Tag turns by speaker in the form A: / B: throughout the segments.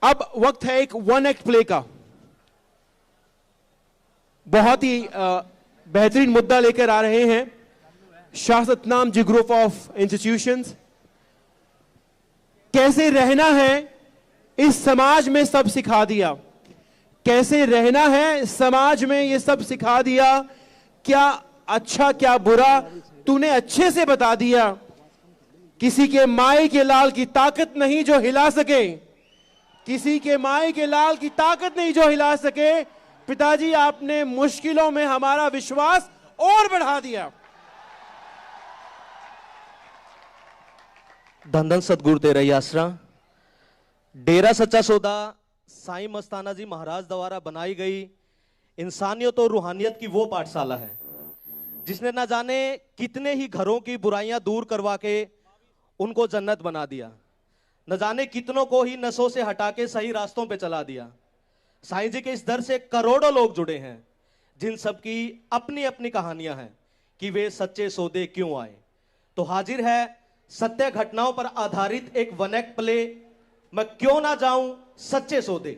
A: अब वक्त है एक वन एक्ट प्ले का। बहुत ही बेहतरीन मुद्दा लेकर आ रहे हैं Shah Satnam ji group of institutions. कैसे रहना है इस समाज में सब सिखा दिया, कैसे रहना है समाज में ये सब सिखा दिया। क्या अच्छा क्या बुरा तूने अच्छे से बता दिया। किसी के माए के लाल की ताकत नहीं जो हिला सके, किसी के माए के लाल की ताकत नहीं जो हिला सके। पिताजी आपने मुश्किलों में हमारा विश्वास और बढ़ा दिया।
B: धन धन सतगुरु तेरा ही आसरा। डेरा सच्चा सौदा साईं मस्ताना जी महाराज द्वारा बनाई गई इंसानियत और रूहानियत की वो पाठशाला है जिसने ना जाने कितने ही घरों की बुराइयां दूर करवा के उनको जन्नत बना दिया, न जाने कितनों को ही नशों से हटा के सही रास्तों पे चला दिया। साईं जी के इस दर से करोड़ों लोग जुड़े हैं जिन सब की अपनी अपनी कहानियां हैं कि वे सच्चे सौदे क्यों आए। तो हाजिर है सत्य घटनाओं पर आधारित एक वन एक्ट प्ले, मैं क्यों ना जाऊं सच्चे सौदे।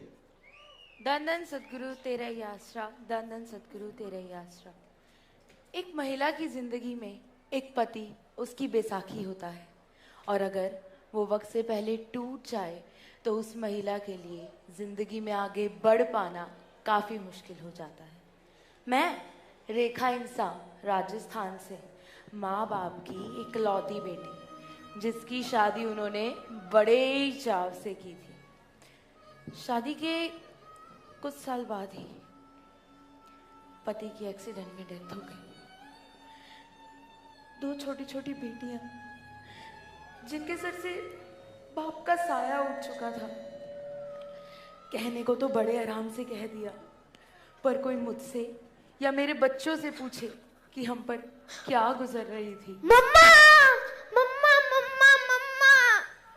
C: धन धन सतगुरु तेरा ही आसरा, धन धन सतगुरु तेरा ही आसरा। एक महिला की जिंदगी में एक पति उसकी बैसाखी होता है और अगर वो वक्त से पहले टूट जाए तो उस महिला के लिए जिंदगी में आगे बढ़ पाना काफी मुश्किल हो जाता है। मैं रेखा इंसान राजस्थान से, माँ बाप की इकलौती बेटी जिसकी शादी उन्होंने बड़े ही चाव से की थी। शादी के कुछ साल बाद ही पति की एक्सीडेंट में डेथ हो गई। दो छोटी छोटी बेटियां जिनके सर से बाप का साया उठ चुका था। कहने को तो बड़े आराम से कह दिया, पर कोई मुझसे या मेरे बच्चों से पूछे कि हम पर क्या गुजर रही थी।
D: मम्मा मम्मा मम्मा मम्मा,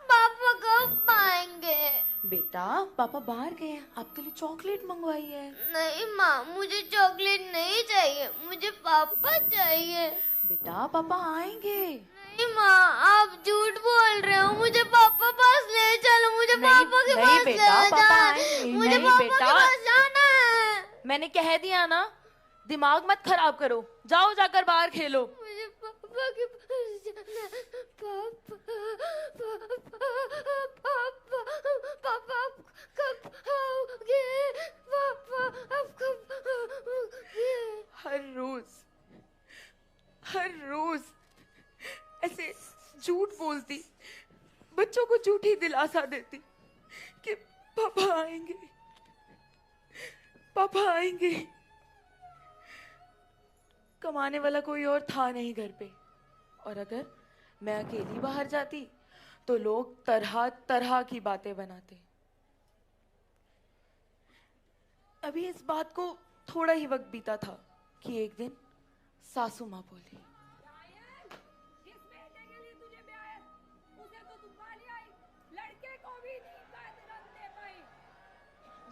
D: पापा कब आएंगे?
C: बेटा पापा बाहर गए हैं, आपके लिए चॉकलेट मंगवाई है।
D: नहीं माँ, मुझे चॉकलेट नहीं चाहिए, मुझे पापा चाहिए।
C: बेटा पापा आएंगे।
D: नहीं माँ, आप झूठ बोल रहे हो, मुझे पापा पास ले चलो, मुझे पापा के पास ले जाना, मुझे पापा के पास जाना है।
C: मैंने कह दिया ना, दिमाग मत खराब करो, जाओ जाकर बाहर खेलो।
D: मुझे पापा के पास जाना, पापा पापा पापा पापा आप कब आओगे? पापा आप कब आओगे?
C: हर रोज ऐसे झूठ बोलती, बच्चों को झूठी दिलासा देती कि पापा आएंगे, पापा आएंगे। कमाने वाला कोई और था नहीं घर पे, और अगर मैं अकेली बाहर जाती तो लोग तरह तरह की बातें बनाते। अभी इस बात को थोड़ा ही वक्त बीता था कि एक दिन सासू माँ बोली,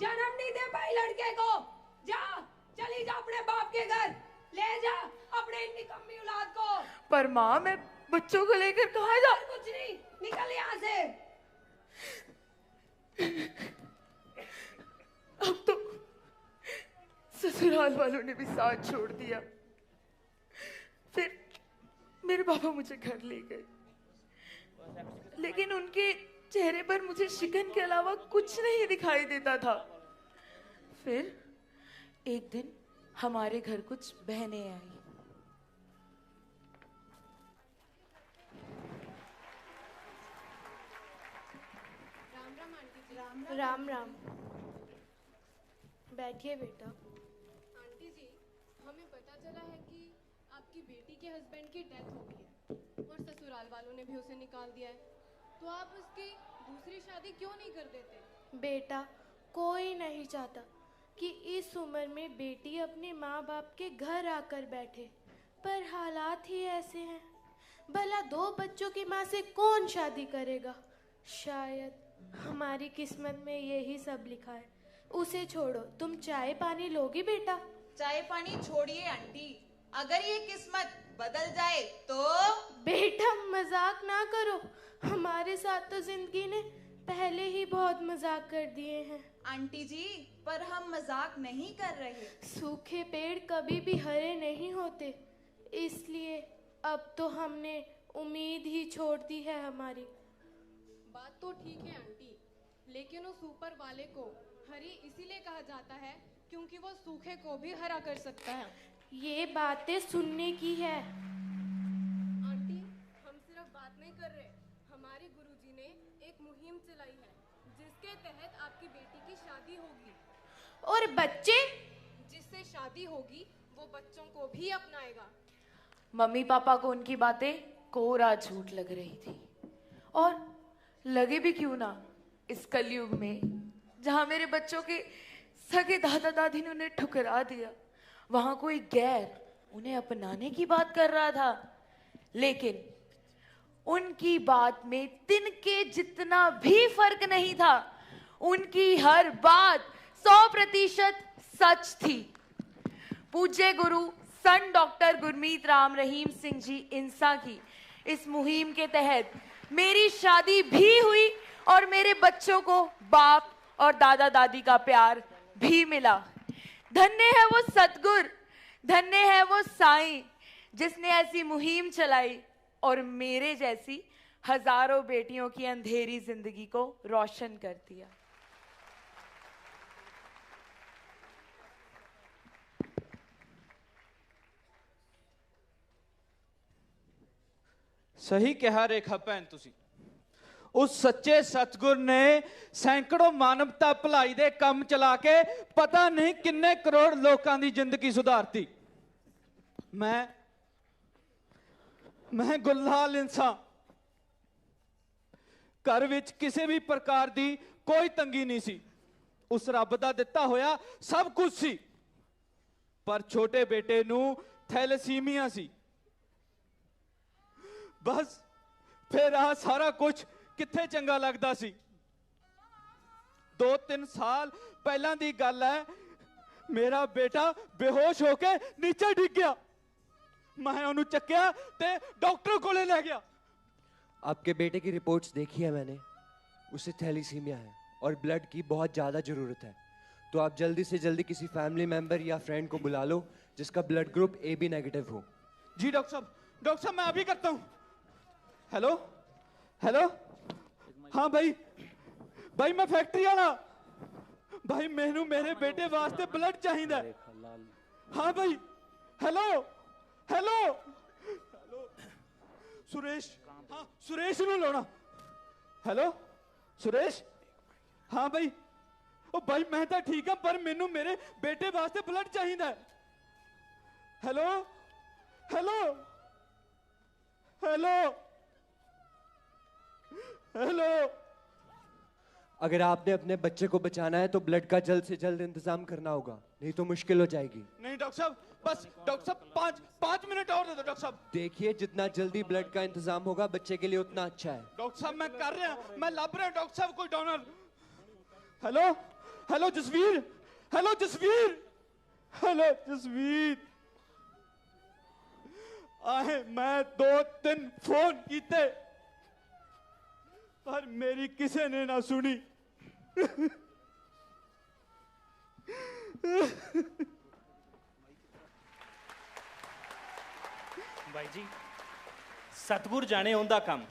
E: जन्म नहीं दे पाई लड़के को, जा चली जा अपने बाप के घर, ले जा अपने निकम्मी औलाद को।
C: पर माँ मैं बच्चों को लेकर कहाँ जा?
E: कुछ नहीं, निकल यहाँ से।
C: अब तो ससुराल वालों ने भी साथ छोड़ दिया। फिर मेरे पापा मुझे घर ले गए, लेकिन उनके चेहरे पर मुझे शिकन के अलावा कुछ नहीं दिखाई देता था। फिर एक दिन हमारे घर कुछ बहनें आई।
D: राम राम, बैठिए बेटा।
F: आंटी जी, हमें पता चला है कि आपकी बेटी के हस्बैंड की डेथ हो गई है और ससुराल वालों ने भी उसे निकाल दिया है, तो आप उसकी दूसरी शादी क्यों नहीं कर देते?
D: बेटा, कोई नहीं चाहता कि इस उम्र में बेटी अपने माँ बाप के घर आकर बैठे, पर हालात ही ऐसे हैं। भला दो बच्चों की माँ से कौन शादी करेगा? शायद हमारी किस्मत में यही सब लिखा है। उसे छोड़ो, तुम चाय पानी लोगी बेटा?
G: चाय पानी छोड़िए आंटी, अगर ये किस्मत बदल जाए तो?
D: बेटा मजाक ना करो, हमारे साथ तो जिंदगी ने पहले ही बहुत मजाक कर दिए हैं।
G: आंटी जी, पर हम मजाक नहीं कर रहे।
D: सूखे पेड़ कभी भी हरे नहीं होते, इसलिए अब तो हमने उम्मीद ही छोड़ दी है हमारी।
F: बात तो ठीक है आंटी, लेकिन उस ऊपर वाले को हरी इसीलिए कहा जाता है क्योंकि वो सूखे को भी हरा कर सकता है।
D: ये बातें सुनने की है।
F: आंटी, हम सिर्फ बात नहीं कर रहे, हमारे गुरुजी ने एक मुहिम चलाई है जिसके तहत आपकी बेटी की शादी होगी।
D: और बच्चे?
F: जिससे शादी होगी वो बच्चों को भी अपनाएगा।
C: मम्मी पापा को उनकी बातें कोरा झूठ लग रही थी, और लगे भी क्यों ना, इस कलयुग में जहां मेरे बच्चों के सगे दादा दादी ने उन्हें ठुकरा दिया, वहां कोई गैर उन्हें अपनाने की बात कर रहा था। लेकिन उनकी बात में तिनके जितना भी फर्क नहीं था। उनकी हर बात 100% सच थी। पूज्य गुरु संत डॉक्टर गुरमीत राम रहीम सिंह जी इंसा की इस मुहिम के तहत मेरी शादी भी हुई और मेरे बच्चों को बाप और दादा दादी का प्यार भी मिला। धन्य है वो सतगुर, धन्य है वो साईं जिसने ऐसी मुहिम चलाई और मेरे जैसी हजारों बेटियों की अंधेरी जिंदगी को रोशन कर दिया।
H: सही कहा रेखा भैन तुसी। उस सच्चे सतगुर ने सैकड़ों मानवता भलाई दे काम चला के पता नहीं किन्ने करोड़ लोगों की जिंदगी सुधारती। मैं गुलहाल इंसान, घर विच किसी भी प्रकार की कोई तंगी नहीं सी। उस रब दा दिता होया सब कुछ सी, पर छोटे बेटे नू थैलेसीमिया सी। बस फिर आ सारा कुछ किथे चंगा लगता सी। 2-3 साल पहला दी गल है, मेरा बेटा बेहोश होके नीचे डिग गया। मैं उन्हें चक्या ते डॉक्टर को ले गया।
I: आपके बेटे की रिपोर्ट्स देखी है मैंने, उसे थैलीसीमिया है और ब्लड की बहुत ज्यादा जरूरत है। तो आप जल्दी से जल्दी किसी फैमिली मेंबर या फ्रेंड को बुला लो जिसका ब्लड ग्रुप AB नेगेटिव हो।
H: जी डॉक्टर साहब मैं अभी करता हूं। हेलो हेलो, हाँ भाई मैं फैक्ट्री वाला भाई, मैनू मेरे बेटे वास्ते ब्लड चाहिए। हाँ भाई, हेलो हेलो हेलो सुरेश, हाँ सुरेश नू लाना। हेलो सुरेश, हाँ भाई, ओ भाई मैं तो ठीक हाँ, पर मैनू मेरे बेटे वास्ते ब्लड चाहिए। Hello hello hello hello.
I: अगर आपने अपने बच्चे को बचाना है तो ब्लड का जल्द से जल्द इंतजाम करना होगा, नहीं तो मुश्किल हो जाएगी।
H: नहीं डॉक्टर साहब, बस डॉक्टर साहब 5 मिनट और दे दो डॉक्टर साहब।
I: देखिए जितना जल्दी ब्लड का इंतजाम होगा बच्चे के लिए उतना अच्छा है।
H: डॉक्टर साहब मैं कर रहा हूं, मैं लब रहा हूं डॉक्टर साहब कोई donor. Hello hello Jasvir, hello Jasvir, hello Jasvir. आए मैं 2-3 फोन किए पर मेरी किसी ने ना सुनी।
J: भाई जी सतगुर जाने उनका काम,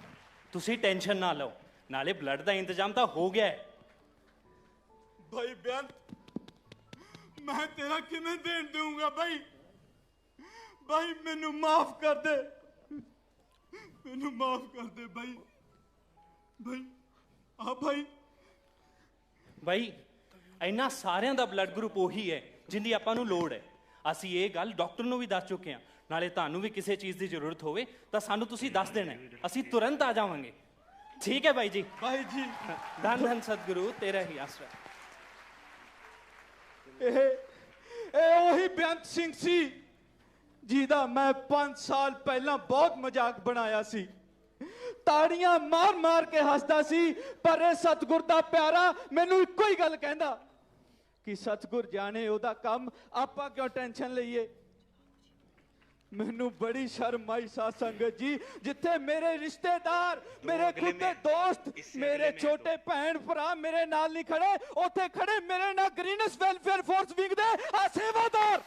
J: तुसी टेंशन ना लो, नाले ब्लड का इंतजाम तो हो गया है।
H: भाई बेअंत मैं तेरा किमें देन दूंगा भाई, भाई मैनू माफ कर दे, मैनू माफ कर दे भाई। भाई हाँ भाई
J: भाई इन्ना सारिਆਂ ਦਾ ਬਲੱਡ ਗਰੁੱਪ ਉਹੀ ਹੈ ਜਿੰਦੀ ਆਪਾਂ ਨੂੰ ਲੋੜ ਹੈ। ਅਸੀਂ ਇਹ ਗੱਲ ਡਾਕਟਰ ਨੂੰ ਵੀ ਦੱਸ ਚੁੱਕੇ ਹਾਂ, ਨਾਲੇ ਤੁਹਾਨੂੰ ਵੀ ਕਿਸੇ ਚੀਜ਼ ਦੀ ਜ਼ਰੂਰਤ ਹੋਵੇ ਤਾਂ ਸਾਨੂੰ ਤੁਸੀਂ ਦੱਸ ਦੇਣਾ, ਅਸੀਂ ਤੁਰੰਤ ਆ ਜਾਵਾਂਗੇ। ਠੀਕ ਹੈ ਭਾਈ ਜੀ।
H: ਭਾਈ ਜੀ
J: ਧੰਨ ਧੰਨ ਸਤਿਗੁਰੂ ਤੇਰਾ ਹੀ ਆਸਰਾ।
H: ਇਹ ਉਹੀ ਬੇਅੰਤ ਸਿੰਘ ਸੀ ਜਿਹਦਾ ਮੈਂ 5 ਸਾਲ ਪਹਿਲਾਂ ਬਹੁਤ ਮਜ਼ਾਕ ਬਣਾਇਆ ਸੀ, ਤਾੜੀਆਂ ਮਾਰ ਮਾਰ ਕੇ ਹੱਸਦਾ ਸੀ। ਪਰ ਇਹ ਸਤਿਗੁਰ ਦਾ ਪਿਆਰਾ ਮੈਨੂੰ ਇੱਕੋ ਹੀ ਗੱਲ ਕਹਿੰਦਾ ਕਿ ਸਤਿਗੁਰ ਜਾਣੇ ਉਹਦਾ ਕੰਮ, ਆਪਾਂ ਕਿਉਂ ਟੈਨਸ਼ਨ ਲਈਏ। ਮੈਨੂੰ ਬੜੀ ਸ਼ਰਮ ਆਈ ਸਾਧ ਸੰਗਤ ਜੀ, ਜਿੱਥੇ ਮੇਰੇ ਰਿਸ਼ਤੇਦਾਰ, ਮੇਰੇ ਖੁਦ ਦੇ ਦੋਸਤ, ਮੇਰੇ ਛੋਟੇ ਭੈਣ ਭਰਾ ਮੇਰੇ ਨਾਲ ਨਹੀਂ ਖੜੇ, ਉੱਥੇ ਖੜੇ ਮੇਰੇ ਨਾਲ ਗ੍ਰੀਨਸ ਵੈਲਫੇਅਰ ਫੋਰਸ ਵਿੰਗ ਦੇ ਆ ਸੇਵਾਦਾਰ।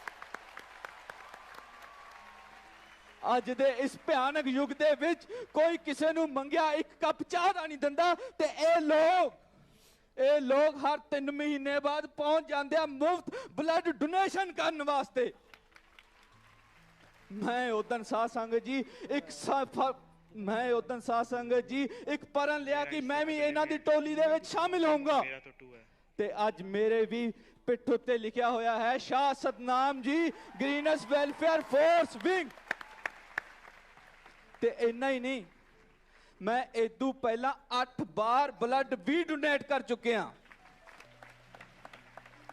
H: ਅੱਜ ਦੇ ਇਸ ਭਿਆਨਕ ਯੁੱਗ ਦੇ ਵਿੱਚ ਕੋਈ ਕਿਸੇ ਨੂੰ ਮੰਗਿਆ ਇੱਕ ਕੱਪ ਚਾਹ ਦਾ ਨਹੀਂ ਦਿੰਦਾ, ਤੇ ਇਹ ਲੋਕ ਹਰ 3 ਮਹੀਨੇ ਬਾਅਦ ਪਹੁੰਚ ਜਾਂਦੇ ਆ ਮੁਫਤ ਬਲੱਡ ਡੋਨੇਸ਼ਨ ਕਰਨ ਵਾਸਤੇ। ਮੈਂ ਉਦਨ ਸਾਧ ਸੰਗਤ ਜੀ ਇੱਕ ਪਰਨ ਲਿਆ ਕਿ ਮੈਂ ਵੀ ਇਹਨਾਂ ਦੀ ਟੋਲੀ ਦੇ ਵਿੱਚ ਸ਼ਾਮਿਲ ਹੋਊਂਗਾ, ਤੇ ਅੱਜ ਮੇਰੇ ਵੀ ਪਿੱਠ ਉੱਤੇ ਲਿਖਿਆ ਹੋਇਆ ਹੈ ਸ਼ਾਹ ਸਤਨਾਮ ਜੀ ਗ੍ਰੀਨਸ ਵੈਲਫੇਅਰ ਫੋਰਸ ਵਿੰਗ। ਤੇ ਇੰਨਾ ਹੀ ਨਹੀਂ, ਮੈਂ ਇਦੋਂ ਪਹਿਲਾਂ 8 ਵਾਰ ਬਲੱਡ ਵੀ ਡੋਨੇਟ ਕਰ ਚੁੱਕਿਆ,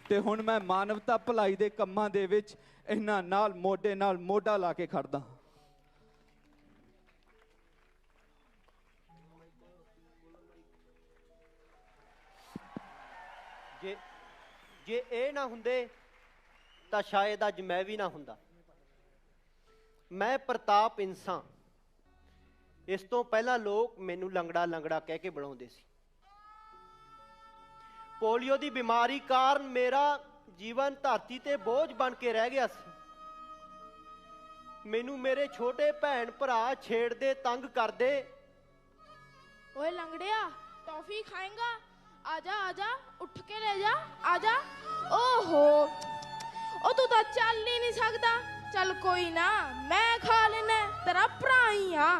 H: ਤੇ ਹੁਣ ਮੈਂ ਮਾਨਵਤਾ ਭਲਾਈ ਦੇ ਕੰਮਾਂ ਦੇ ਵਿੱਚ ਇਹਨਾਂ ਨਾਲ ਮੋਢਾ ਲਾ ਕੇ ਖੜਦਾ।
K: ਜੇ ਇਹ ਨਾ ਹੁੰਦੇ ਤਾਂ ਸ਼ਾਇਦ ਅੱਜ ਮੈਂ ਵੀ ਨਾ ਹੁੰਦਾ। ਮੈਂ ਪ੍ਰਤਾਪ ਇਨਸਾਨ, ਇਸ ਤੋਂ ਪਹਿਲਾਂ ਲੋਕ ਮੈਨੂੰ ਲੰਗੜਾ ਕਹਿ ਕੇ ਬੁਲਾਉਂਦੇ ਸੀ। ਪੋਲੀਓ ਦੀ ਬਿਮਾਰੀ ਕਾਰਨ ਮੇਰਾ ਜੀਵਨ ਧਰਤੀ ਤੇ ਬੋਝ ਬਣ ਕੇ ਰਹਿ ਗਿਆ ਸੀ। ਮੈਨੂੰ ਮੇਰੇ ਛੋਟੇ ਭੈਣ ਭਰਾ ਛੇੜਦੇ, ਤੰਗ ਕਰਦੇ।
D: ओए लंगड़िया, टॉफी खाएगा? आजा आजा, उठ के ले जा, आजा। ओहो, ओ तू तो चल ही नहीं सकता। चल कोई ना, मैं खा लेना, तेरा भरा ही हाँ।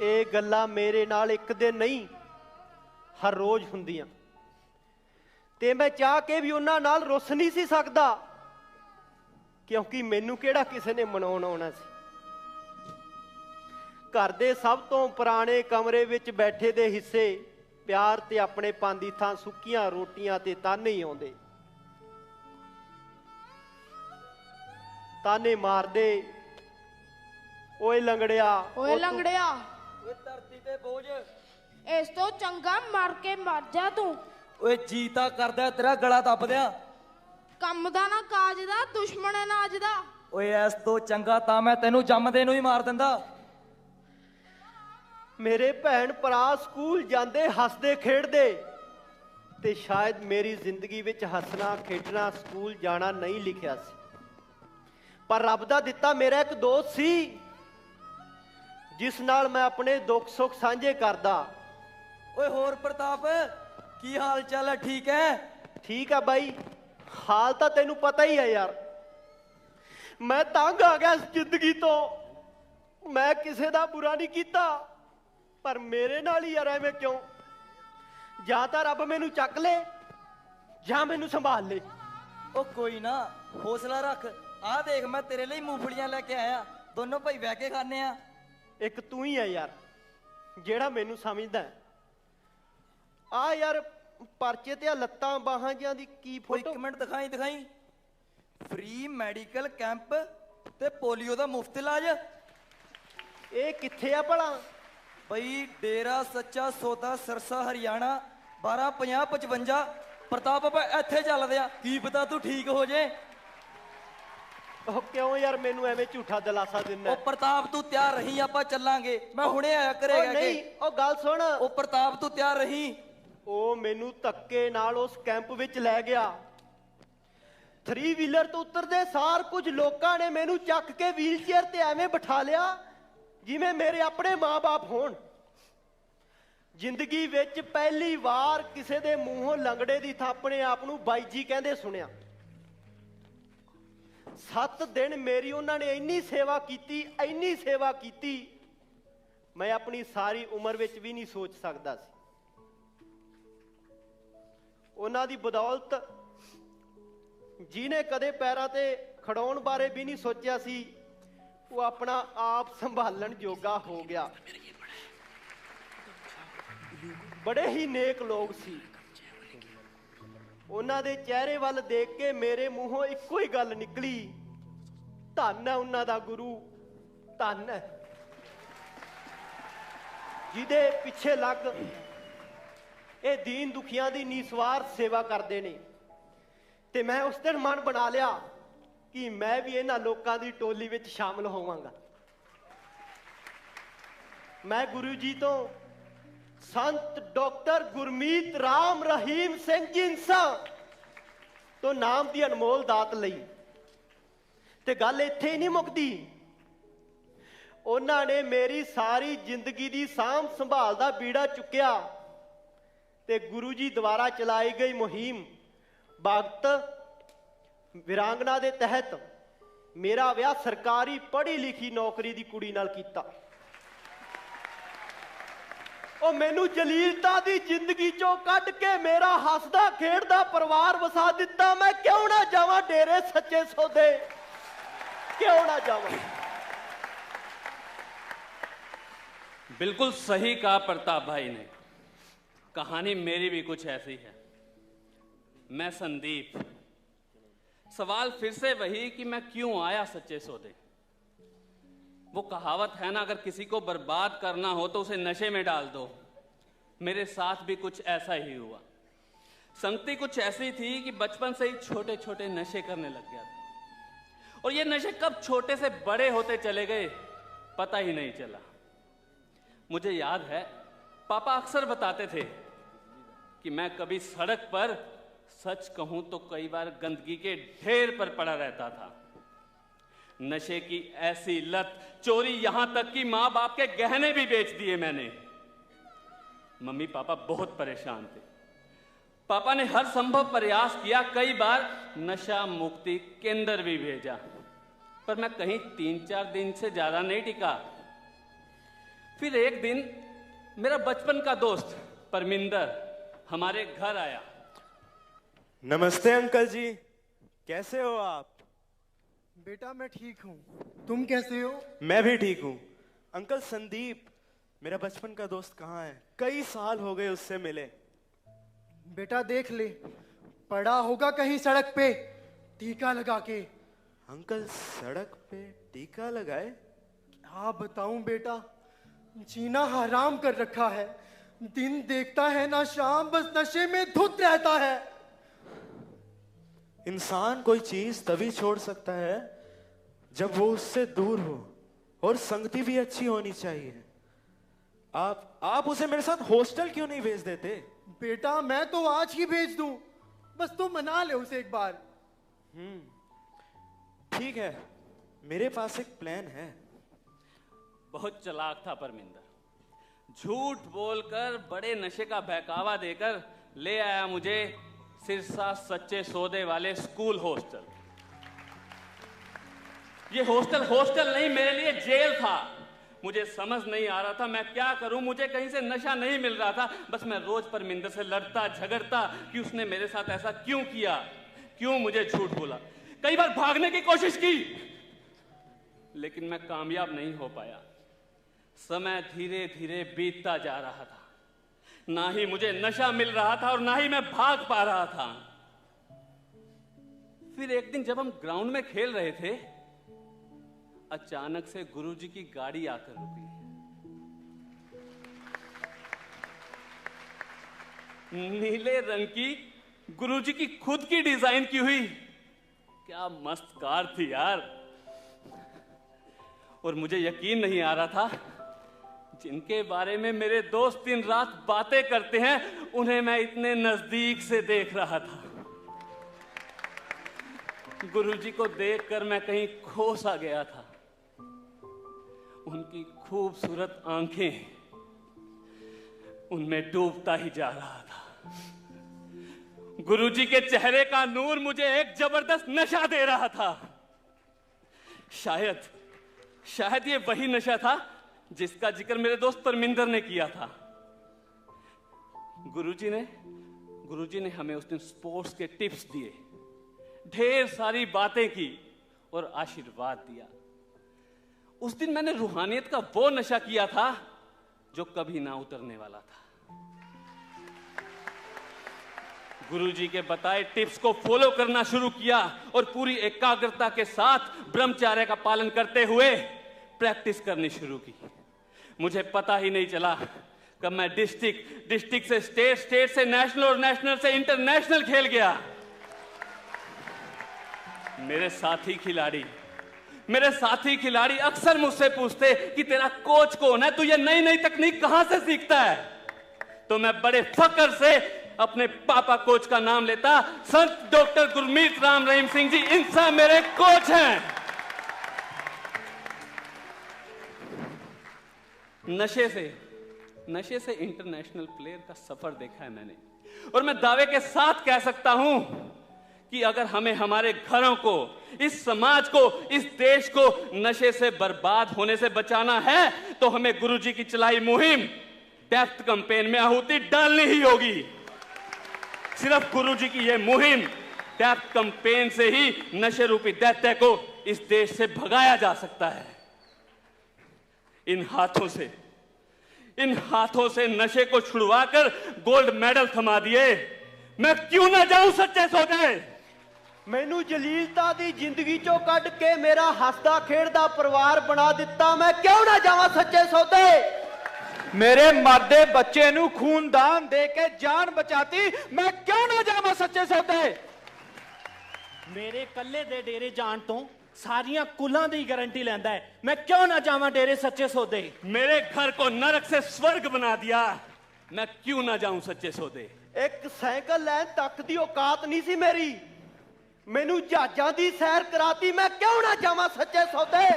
K: ਇਹ ਗੱਲਾਂ ਮੇਰੇ ਨਾਲ ਇੱਕ ਦਿਨ ਨਹੀਂ, ਹਰ ਰੋਜ਼ ਹੁੰਦੀਆਂ, ਤੇ ਮੈਂ ਚਾਹ ਕੇ ਵੀ ਉਹਨਾਂ ਨਾਲ ਰੁੱਸ ਨਹੀਂ ਸੀ ਸਕਦਾ, ਕਿਉਂਕਿ ਮੈਨੂੰ ਕਿਹੜਾ ਕਿਸੇ ਨੇ ਮਨਾਉਣ ਆਉਣਾ ਸੀ। ਘਰ ਦੇ ਸਭ ਤੋਂ ਪੁਰਾਣੇ ਕਮਰੇ ਵਿੱਚ ਬੈਠੇ ਦੇ ਹਿੱਸੇ ਪਿਆਰ ਤੇ ਆਪਣੇ ਪਾਂਦੀ ਥਾਂ ਸੁੱਕੀਆਂ ਰੋਟੀਆਂ ਤੇ ਤਾਨੇ ਹੀ ਆਉਂਦੇ। ਤਾਨੇ ਮਾਰਦੇ, ਓਏ ਲੰਗੜਿਆ,
D: ओए लंगड़िया,
K: ਓਏ ਧਰਤੀ ਤੇ ਬੋਝ,
D: इस तो चंगा मार के मर जा तू।
L: ਓਏ ਜੀ ਤਾਂ ਕਰਦਾ ਤੇਰਾ ਗਲਾ ਦੱਬ ਦਿਆਂ।
D: ਕੰਮ ਦਾ ਨਾ ਕਾਜ ਦਾ, ਦੁਸ਼ਮਣ ਹੈ ਨਾਜ ਦਾ।
L: ਓਏ ਐਸ ਤੋਂ ਚੰਗਾ ਤਾਂ ਮੈਂ ਤੈਨੂੰ ਜੰਮਦੇ ਨੂੰ ਹੀ ਮਾਰ ਦਿੰਦਾ।
K: ਮੇਰੇ ਭੈਣ ਭਰਾ ਸਕੂਲ ਜਾਂਦੇ, ਹੱਸਦੇ ਖੇਡਦੇ, ਤੇ ਸ਼ਾਇਦ ਮੇਰੀ ਜ਼ਿੰਦਗੀ ਵਿੱਚ ਹੱਸਣਾ ਖੇਡਣਾ ਸਕੂਲ ਜਾਣਾ ਨਹੀਂ ਲਿਖਿਆ ਸੀ, ਪਰ ਰੱਬ ਦਾ ਦਿੱਤਾ ਮੇਰਾ ਇੱਕ ਦੋਸਤ ਸੀ ਜਿਸ ਨਾਲ ਮੈਂ ਆਪਣੇ ਦੁੱਖ ਸੁੱਖ ਸਾਂਝੇ ਕਰਦਾ।
L: ਓਏ ਹੋਰ ਪ੍ਰਤਾਪ, ਕੀ ਹਾਲ ਚਾਲ ਹੈ? ਠੀਕ ਹੈ?
K: ਠੀਕ ਆ ਬਾਈ, ਹਾਲ ਤਾਂ ਤੈਨੂੰ ਪਤਾ ਹੀ ਹੈ ਯਾਰ। ਮੈਂ ਤੰਗ ਆ ਗਿਆ ਇਸ ਜ਼ਿੰਦਗੀ ਤੋਂ। ਮੈਂ ਕਿਸੇ ਦਾ ਬੁਰਾ ਨਹੀਂ ਕੀਤਾ, ਪਰ ਮੇਰੇ ਨਾਲ ਹੀ ਯਾਰ ਐਵੇਂ ਕਿਉਂ? ਜਾਂ ਤਾਂ ਰੱਬ ਮੈਨੂੰ ਚੱਕ ਲੇ ਜਾਂ ਮੈਨੂੰ ਸੰਭਾਲ ਲੇ।
L: ਉਹ ਕੋਈ ਨਾ, ਹੌਸਲਾ ਰੱਖ। ਆਹ ਦੇਖ, ਮੈਂ ਤੇਰੇ ਲਈ ਮੂੰਗਫਲੀਆਂ ਲੈ ਕੇ ਆਇਆ, ਦੋਨੋਂ ਭਾਈ ਬਹਿ ਕੇ ਖਾਣੇ ਆ।
K: ਇੱਕ ਤੂੰ ਹੀ ਹੈ ਯਾਰ ਜਿਹੜਾ ਮੈਨੂੰ ਸਮਝਦਾ। ਆ ਯਾਰ ਪਰਚੇ ਤੇ ਆ ਲੱਤਾਂ ਬਾਹਾਂ ਜਿਆਂ ਦੀ ਕੀ ਫੋਟੋ?
L: ਇੱਕ ਮਿੰਟ ਦਿਖਾਈ। ਫ੍ਰੀ ਮੈਡੀਕਲ ਕੈਂਪ ਤੇ ਪੋਲੀਓ ਦਾ ਮੁਫਤ ਇਲਾਜ।
K: ਇਹ ਕਿੱਥੇ ਆ ਭਲਾ?
L: ਬਈ ਡੇਰਾ ਸੱਚਾ ਸੌਦਾ, ਸਰਸਾ, ਹਰਿਆਣਾ 125055। ਪ੍ਰਤਾਪ ਆਪਾਂ ਇੱਥੇ ਚੱਲਦੇ ਆ, ਕੀ ਪਤਾ ਤੂੰ ਠੀਕ ਹੋ ਜੇ।
K: ਉਹ ਕਿਉਂ ਯਾਰ ਮੈਨੂੰ ਐਵੇਂ ਝੂਠਾ ਦਿਲਾਸਾ ਦਿੰਦਾ?
L: ਉਹ ਪ੍ਰਤਾਪ ਤੂੰ ਤਿਆਰ ਰਹੀ, ਆਪਾਂ ਚੱਲਾਂਗੇ। ਮੈਂ ਹੁਣੇ ਆਇਆ ਕਰੇਗਾ।
K: ਨਹੀਂ, ਉਹ ਗੱਲ ਸੁਣ।
L: ਉਹ ਪ੍ਰਤਾਪ ਤੂੰ ਤਿਆਰ ਰਹੀ।
K: ਉਹ ਮੈਨੂੰ ਧੱਕੇ ਨਾਲ ਉਸ ਕੈਂਪ ਵਿੱਚ ਲੈ ਗਿਆ। 3 ਵੀਲਰ ਤੋਂ ਉਤਰਦੇ ਸਾਰ ਕੁਝ ਲੋਕਾਂ ਨੇ ਮੈਨੂੰ ਚੱਕ ਕੇ ਵੀਲ ਚੇਅਰ ਤੇ ਐਵੇਂ ਬਿਠਾ ਲਿਆ ਜਿਵੇਂ ਮੇਰੇ ਆਪਣੇ ਮਾਂ-ਬਾਪ ਹੋਣ। ਜ਼ਿੰਦਗੀ ਵਿੱਚ ਪਹਿਲੀ ਵਾਰ ਕਿਸੇ ਦੇ ਮੂੰਹੋਂ ਲੰਗੜੇ ਦੀ ਥਾਂ ਆਪਣੇ ਆਪ ਨੂੰ ਬਾਈ ਜੀ ਕਹਿੰਦੇ ਸੁਣਿਆ। 7 ਦਿਨ ਮੇਰੀ ਉਹਨਾਂ ਨੇ ਇੰਨੀ ਸੇਵਾ ਕੀਤੀ, ਮੈਂ ਆਪਣੀ ਸਾਰੀ ਉਮਰ ਵਿੱਚ ਵੀ ਨਹੀਂ ਸੋਚ ਸਕਦਾ ਸੀ। ਉਹਨਾਂ ਦੀ ਬਦੌਲਤ ਜਿਹਨੇ ਕਦੇ ਪੈਰਾਂ ਤੇ ਖੜਾਉਣ ਬਾਰੇ ਵੀ ਨਹੀਂ ਸੋਚਿਆ ਸੀ, ਉਹ ਆਪਣਾ ਆਪ ਸੰਭਾਲਣ ਜੋਗਾ ਹੋ ਗਿਆ। ਬੜੇ ਹੀ ਨੇਕ ਲੋਕ ਸੀ। ਉਹਨਾਂ ਦੇ ਚਿਹਰੇ ਵੱਲ ਦੇਖ ਕੇ ਮੇਰੇ ਮੂੰਹੋਂ ਇੱਕੋ ਹੀ ਗੱਲ ਨਿਕਲੀ, ਧੰਨ ਹੈ ਉਹਨਾਂ ਦਾ ਗੁਰੂ, ਧੰਨ ਹੈ ਜਿਹਦੇ ਪਿੱਛੇ ਲੱਗ ਇਹ ਦੀਨ ਦੁਖੀਆਂ ਦੀ ਨਿਸਵਾਰਥ ਸੇਵਾ ਕਰਦੇ ਨੇ। ਤੇ ਮੈਂ ਉਸ ਦਿਨ ਮਨ ਬਣਾ ਲਿਆ कि मैं भी इन्हां लोकां दी टोली विच शामिल होवांगा। मैं गुरु जी तो संत डॉक्टर गुरमीत राम रहीम सिंह जी इंसा तो नाम दी अनमोल दात लई ते गल इत्थे ही नहीं मुकदी। उन्हां ने मेरी सारी जिंदगी दी सांभ संभाल दा बीड़ा चुक्या ते गुरु जी द्वारा चलाई गई मुहिम भगत विरांगना दे तहत मेरा विआह सरकारी पढ़ी लिखी नौकरी दी कुड़ी नाल कीता। ਉਹ ਮੈਨੂੰ ਜਲੀਲਤਾ ਦੀ ਜ਼ਿੰਦਗੀ ਚੋਂ ਕੱਢ ਕੇ ਮੇਰਾ ਹੱਸਦਾ ਖੇਡਦਾ ਪਰਿਵਾਰ ਵਸਾ ਦਿੱਤਾ। ਮੈਂ ਕਿਉਂ ਨਾ ਜਾਵਾਂ ਡੇਰੇ ਸੱਚੇ ਸੌਦੇ, क्यों ना जावा।
M: बिल्कुल सही कहा प्रताप भाई ने। कहानी मेरी भी कुछ ऐसी है। मैं संदीप। सवाल फिर से वही कि मैं क्यों आया सच्चे सौदे। वो कहावत है ना, अगर किसी को बर्बाद करना हो तो उसे नशे में डाल दो। मेरे साथ भी कुछ ऐसा ही हुआ। संगति कुछ ऐसी थी कि बचपन से ही छोटे छोटे नशे करने लग गया था, और ये नशे कब छोटे से बड़े होते चले गए पता ही नहीं चला। मुझे याद है पापा अक्सर बताते थे कि मैं कभी सड़क पर, सच कहूं तो कई बार गंदगी के ढेर पर पड़ा रहता था। नशे की ऐसी लत, चोरी, यहां तक कि मां बाप के गहने भी बेच दिए मैंने। मम्मी पापा बहुत परेशान थे। पापा ने हर संभव प्रयास किया, कई बार नशा मुक्ति केंद्र भी भेजा, पर मैं कहीं 3-4 दिन से ज्यादा नहीं टिका। फिर एक दिन मेरा बचपन का दोस्त परमिंदर हमारे घर आया।
N: नमस्ते अंकल जी, कैसे हो आप?
O: बेटा मैं ठीक हूँ, तुम कैसे हो?
N: मैं भी ठीक हूँ। अंकल संदीप मेरा बचपन का दोस्त कहाँ है? कई साल हो गए उससे मिले।
O: बेटा देख ले, पड़ा होगा कहीं सड़क पे टीका लगा के।
N: अंकल सड़क पे टीका लगाए?
O: क्या बताऊं बेटा, जीना हराम कर रखा है। दिन देखता है ना शाम, बस नशे में धुत रहता है।
N: इंसान कोई चीज तभी छोड़ सकता है जब वो उससे दूर हो, और संगति भी अच्छी होनी चाहिए। आप उसे मेरे साथ हॉस्टल क्यों नहीं भेज देते?
O: बेटा मैं तो आज ही भेज दूं, बस तू मना ले उसे एक बार।
N: ठीक है, मेरे पास एक प्लान है।
M: बहुत चालाक था परमिंदर। झूठ बोलकर, बड़े नशे का बहकावा देकर ले आया मुझे सिरसा सच्चे सौदे वाले स्कूल हॉस्टल। ये हॉस्टल नहीं, मेरे लिए जेल था। मुझे समझ नहीं आ रहा था मैं क्या करूं। मुझे कहीं से नशा नहीं मिल रहा था। बस मैं रोज परमिंदर से लड़ता झगड़ता कि उसने मेरे साथ ऐसा क्यों किया, क्यों मुझे झूठ बोला। कई बार भागने की कोशिश की, लेकिन मैं कामयाब नहीं हो पाया। समय धीरे धीरे बीतता जा रहा था। ना ही मुझे नशा मिल रहा था और ना ही मैं भाग पा रहा था। फिर एक दिन जब हम ग्राउंड में खेल रहे थे, अचानक से गुरुजी की गाड़ी आकर रुकी। नीले रंग की गुरुजी की खुद की डिजाइन की हुई, क्या मस्त कार थी यार। और मुझे यकीन नहीं आ रहा था, जिनके बारे में मेरे दोस्त दिन रात बातें करते हैं, उन्हें मैं इतने नजदीक से देख रहा था। गुरुजी को देखकर मैं कहीं खो सा गया था। उनकी खूबसूरत आंखें, उनमें डूबता ही जा रहा था। गुरुजी के चेहरे का नूर मुझे एक जबरदस्त नशा दे रहा था। शायद ये वही नशा था जिसका जिक्र मेरे दोस्त परमिंदर ने किया था। गुरुजी ने हमें उस दिन स्पोर्ट्स के टिप्स दिए, ढेर सारी बातें की और आशीर्वाद दिया। उस दिन मैंने रूहानियत का वो नशा किया था जो कभी ना उतरने वाला था। गुरुजी के बताए टिप्स को फॉलो करना शुरू किया और पूरी एकाग्रता के साथ ब्रह्मचर्य का पालन करते हुए प्रैक्टिस करनी शुरू की। मुझे पता ही नहीं चला कब मैं डिस्ट्रिक्ट से स्टेट से नेशनल और नेशनल से इंटरनेशनल खेल गया। मेरे साथी खिलाड़ी अक्सर मुझसे पूछते कि तेरा कोच कौन है, तू ये नई नई तकनीक कहां से सीखता है। तो मैं बड़े फक्र से अपने पापा कोच का नाम लेता, संत डॉक्टर गुरमीत राम रहीम सिंह जी इंसा मेरे कोच हैं। नशे से इंटरनेशनल प्लेयर का सफर देखा है मैंने, और मैं दावे के साथ कह सकता हूं कि अगर हमें हमारे घरों को, इस समाज को, इस देश को नशे से बर्बाद होने से बचाना है तो हमें गुरुजी की चलाई मुहिम डेथ कैंपेन में आहुति डालनी ही होगी। सिर्फ गुरुजी की यह मुहिम डेथ कैंपेन से ही नशे रूपी दैत्य को इस देश से भगाया जा सकता है। इन हाथों से नशे को छुड़वाकर गोल्ड मेडल थमा दिए। मैं क्यों ना जाऊं सच्चे सौदे।
K: मैनू जलीलता दी जिंदगी चो कट के मेरा हसदा खेड़दा परिवार बना दिता, मैं क्यों ना जावां सच्चे सौदे।
H: मेरे मरदे बच्चे नू खूनदान दे के जान बचाती, मैं क्यों ना जावां सच्चे सौदे।
P: मेरे कल्ले दे डेरे जान तो सारियां कुलां दी गारंटी लेंदा है, मैं क्यों ना जावां डेरे सच्चे सौदे।
M: मेरे घर को नरक से स्वर्ग बना दिया, मैं क्यों ना जाऊं सच्चे सौदे।
K: एक साइकिल लैन तक दी औकात नहीं सी मेरी, मैनू जहाजां दी सैर कराती, मैं क्यों ना जावां सच्चे सौदे।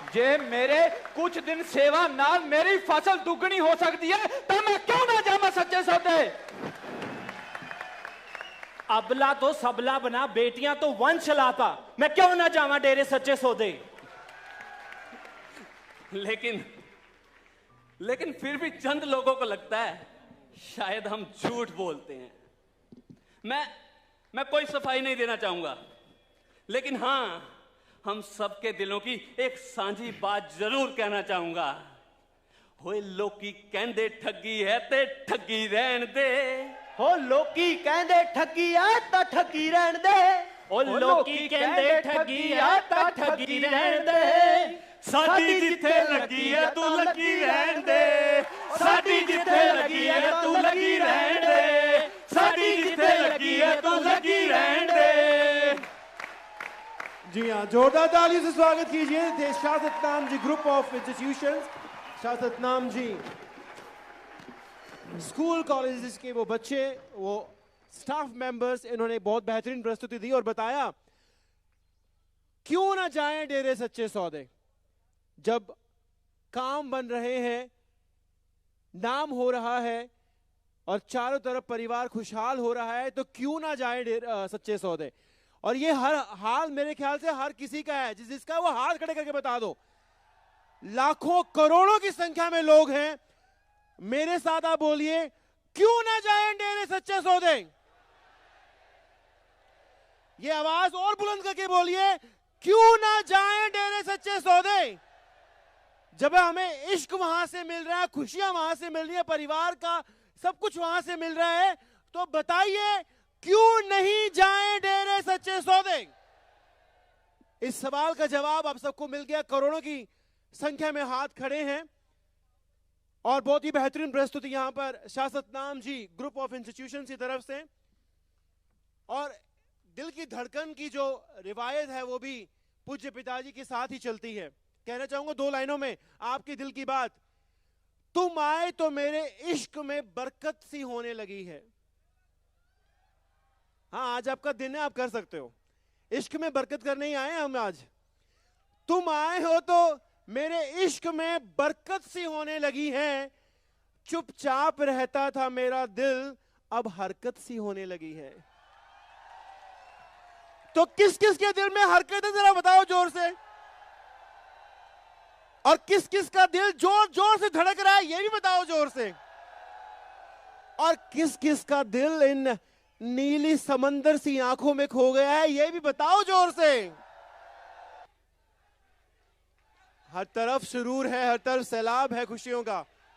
H: जे मेरे कुछ दिन सेवा नाल मेरी फसल दुगनी हो सकती है तो मैं क्यों ना जावां सच्चे सौदे।
P: अबला तो सबला बना, बेटियां तो वंश लाता, मैं क्यों ना जावां डेरे सच्चे सौदे।
M: लेकिन फिर भी चंद लोगों को लगता है शायद हम झूठ बोलते हैं। मैं कोई सफाई नहीं देना चाहूंगा, लेकिन हां, हम सबके दिलों की एक सांझी बात जरूर कहना चाहूंगा। होए लोकी कहंदे ठगी है ते ठगी रहन दे।
K: हो लोकी कहंदे ठगी है तो ठगी रहन दे।
P: ओ लोकी कहंदे ठगी है तो ठगी रहन दे।
M: साडी जिथे लगी है तू लगी रहन दे। साडी जिथे लगी है तू लगी रहन दे। साडी जिथे लगी है तू लगी रहन दे।
A: जी हाँ, जोरदार तालियों से स्वागत कीजिए Shah Satnam ji group of institutions. Shah Satnam ji school colleges के वो बच्चे, वो स्टाफ मेंबर्स, इन्होंने बहुत बेहतरीन प्रस्तुति दी और बताया क्यों ना जाएं डेरे सच्चे सौदे। जब काम बन रहे हैं, नाम हो रहा है और चारों तरफ परिवार खुशहाल हो रहा है, तो क्यों ना जाएं सच्चे सौदे। और ये हर हाल मेरे ख्याल से हर किसी का है, जिसका वो हाथ खड़े करके बता दो। लाखों करोड़ों की संख्या में लोग हैं, मेरे साथ आप बोलिए क्यों ना जाएं डेरे सच्चे सौदे। ये आवाज और बुलंद करके बोलिए क्यों ना जाएं डेरे सच्चे सौदे। जब हमें इश्क वहां से मिल रहा है, खुशियां वहां से मिल रही है, परिवार का सब कुछ वहां से मिल रहा है, तो बताइए क्यों नहीं जाएं डेरे सच्चे सौदे। इस सवाल का जवाब आप सबको मिल गया। करोड़ों की संख्या में हाथ खड़े हैं और बहुत ही बेहतरीन प्रस्तुति यहां पर Shah Satnam ji group of institution की तरफ से। और दिल की धड़कन की जो रिवायत है वो भी पूज्य पिताजी के साथ ही चलती है। कहना चाहूंगा दो लाइनों में आपकी दिल की बात। तुम आए तो मेरे इश्क में बरकत सी होने लगी है। हाँ, आज आपका दिन है, आप कर सकते हो। इश्क में बरकत करने ही आए हम आज। तुम आए हो तो मेरे इश्क में बरकत सी होने लगी है। चुपचाप रहता था मेरा दिल, अब हरकत सी होने लगी है। तो किस किस के दिल में हरकत है जरा बताओ जोर से। और किस किस का दिल जोर जोर से धड़क रहा है ये भी बताओ जोर से। और किस किस का दिल इन नीली समंदर सी आंखों में खो गया है ये भी बताओ जोर से। हर तरफ सुरूर है, हर तरफ सैलाब है खुशियों का।